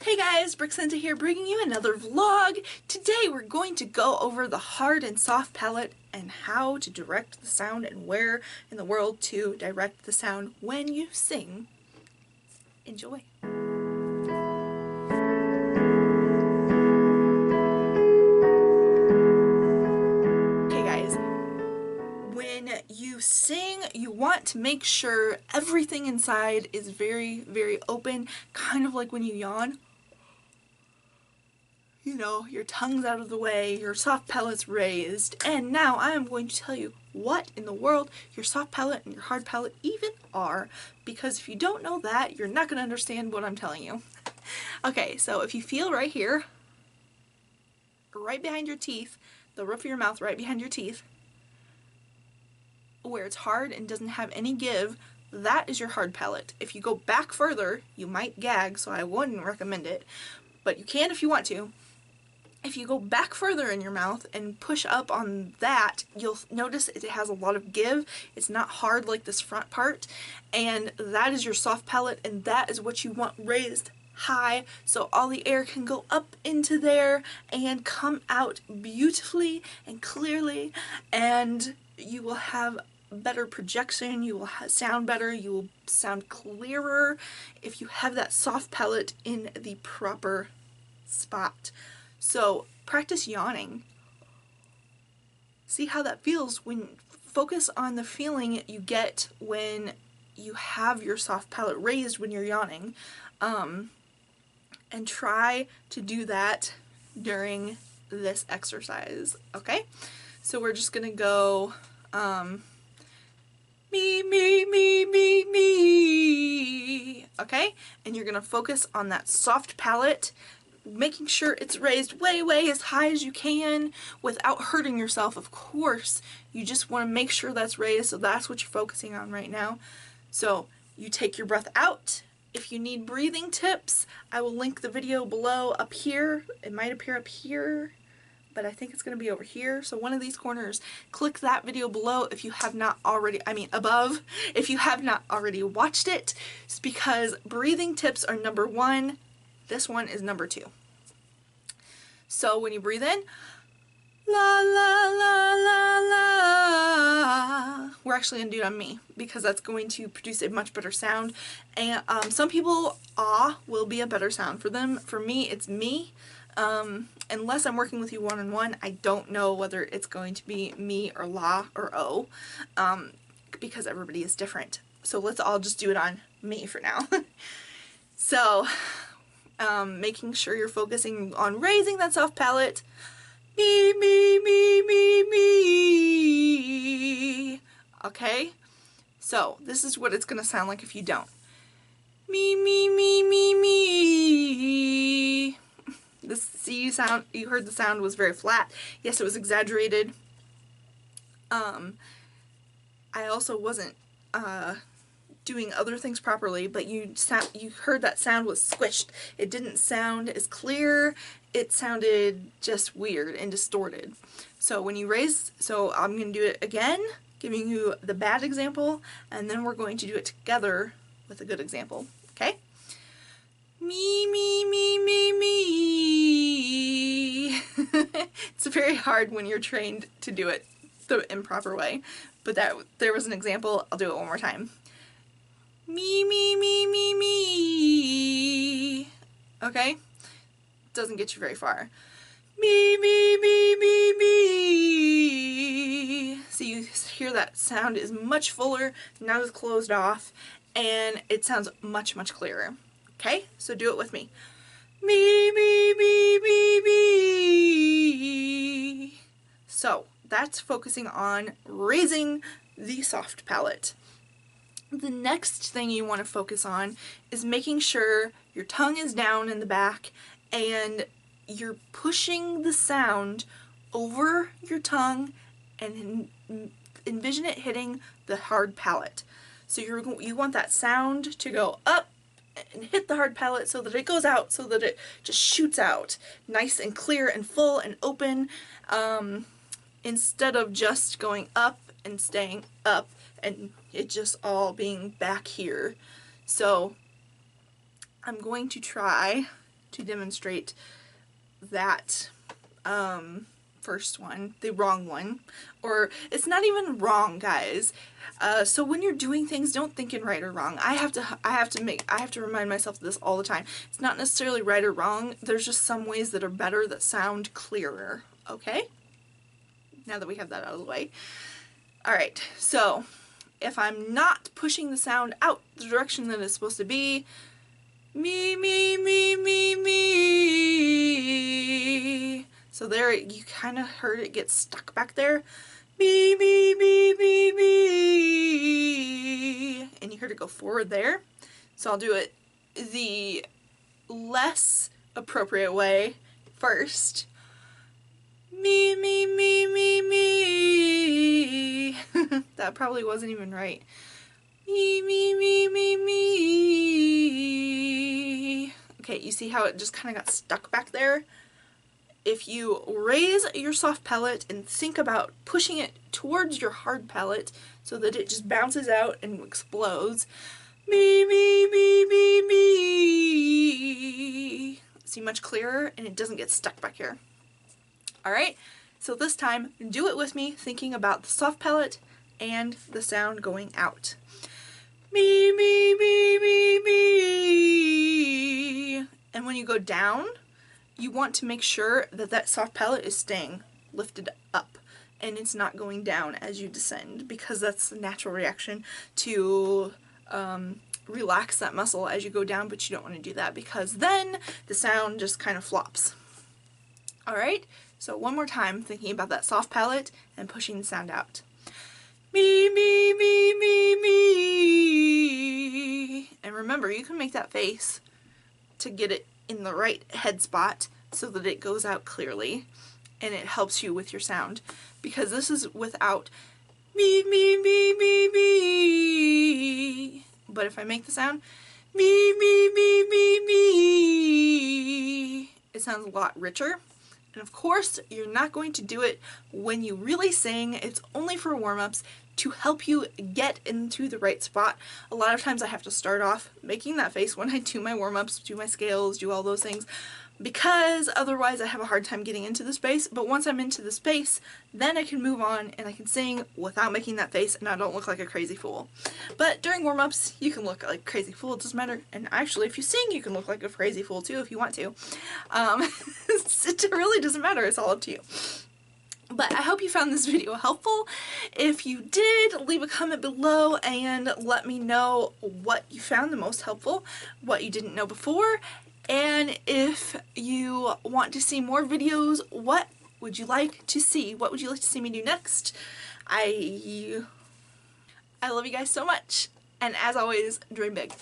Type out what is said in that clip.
Hey guys, Brixenta here bringing you another vlog. Today we're going to go over the hard and soft palate and how to direct the sound and where in the world to direct the sound when you sing. Enjoy. Okay guys, when you sing, you want to make sure everything inside is very, very open, kind of like when you yawn. You know, your tongue's out of the way, your soft palate's raised, and now I am going to tell you what in the world your soft palate and your hard palate even are, because if you don't know that, you're not going to understand what I'm telling you. Okay, so if you feel right here, right behind your teeth, the roof of your mouth right behind your teeth, where it's hard and doesn't have any give, that is your hard palate. If you go back further, you might gag, so I wouldn't recommend it, but you can if you want to. If you go back further in your mouth and push up on that, you'll notice it has a lot of give. It's not hard like this front part, and that is your soft palate, and that is what you want raised high so all the air can go up into there and come out beautifully and clearly, and you will have better projection, you will sound better, you will sound clearer if you have that soft palate in the proper spot. So practice yawning. See how that feels when focus on the feeling you get when you have your soft palate raised when you're yawning, and try to do that during this exercise. Okay, so we're just gonna go me, me, me, me, me. Okay, and you're gonna focus on that soft palate, making sure it's raised way, way as high as you can without hurting yourself. Of course, you just want to make sure that's raised, so that's what you're focusing on right now. So you take your breath out. If you need breathing tips, I will link the video below up here. It might appear up here, but I think it's going to be over here. So one of these corners, click that video below if you have not already, above, if you have not already watched it. It's because breathing tips are number 1. This one is number 2. So when you breathe in, la la la la la, we're actually going to do it on me because that's going to produce a much better sound. And some people, ah will be a better sound for them. For me, it's me. Unless I'm working with you one-on-one, I don't know whether it's going to be me or la or o, because everybody is different. So let's all just do it on me for now. So making sure you're focusing on raising that soft palate. Me, me, me, me, me. Okay? So this is what it's going to sound like if you don't. Me, me, me, me, me. This C sound, you heard the sound was very flat. Yes, it was exaggerated. I also wasn't doing other things properly, but you heard that sound was squished. It didn't sound as clear. It sounded just weird and distorted. So when you raise, so I'm going to do it again, giving you the bad example, and then we're going to do it together with a good example. Okay? Me, me, me, me, me. It's very hard when you're trained to do it the improper way, but there was an example. I'll do it one more time. Me, me, me, me, me. Okay? Doesn't get you very far. Me, me, me, me, me. So you hear that sound is much fuller, not as closed off, and it sounds much, much clearer. Okay? So do it with me. Me, me, me, me, me. So that's focusing on raising the soft palate. The next thing you want to focus on is making sure your tongue is down in the back and you're pushing the sound over your tongue and envision it hitting the hard palate. So you want that sound to go up and hit the hard palate so that it goes out, so that it just shoots out nice and clear and full and open, instead of just going up and staying up and it just all being back here. So I'm going to try to demonstrate that first one, the wrong one. Or it's not even wrong, guys. So when you're doing things, don't think in right or wrong. I have to remind myself of this all the time. It's not necessarily right or wrong. There's just some ways that are better, that sound clearer. Okay? Now that we have that out of the way. Alright, so if I'm not pushing the sound out the direction that it's supposed to be, me, me, me, me, me. So there, you kind of heard it get stuck back there. Me, me, me, me, me. And you heard it go forward there. So I'll do it the less appropriate way first. Me, me, me, me, me. That probably wasn't even right. Me, me, me, me, me. Okay, you see how it just kind of got stuck back there? If you raise your soft palate and think about pushing it towards your hard palate so that it just bounces out and explodes. Me, me, me, me, me. See, much clearer, and it doesn't get stuck back here. Alright, so this time, do it with me, thinking about the soft palate and the sound going out. Me, me, me, me, me. And when you go down, you want to make sure that that soft palate is staying lifted up and it's not going down as you descend, because that's the natural reaction to relax that muscle as you go down, but you don't want to do that because then the sound just kind of flops. Alright, so one more time, thinking about that soft palate and pushing the sound out. Me, me, me, me, me. And remember, you can make that face to get it in the right head spot so that it goes out clearly and it helps you with your sound, because this is without me, me, me, me, me. But if I make the sound me, me, me, me, me, it sounds a lot richer. And of course, you're not going to do it when you really sing. It's only for warm-ups to help you get into the right spot. A lot of times I have to start off making that face when I do my warm-ups, do my scales, do all those things, because otherwise I have a hard time getting into the space. But once I'm into the space, then I can move on and I can sing without making that face and I don't look like a crazy fool. But during warm-ups, you can look like a crazy fool, it doesn't matter. And actually, if you sing, you can look like a crazy fool too if you want to. It really doesn't matter, it's all up to you. But I hope you found this video helpful. If you did, leave a comment below and let me know what you found the most helpful, what you didn't know before, and if you want to see more videos, what would you like to see? What would you like to see me do next? I love you guys so much, and as always, dream big.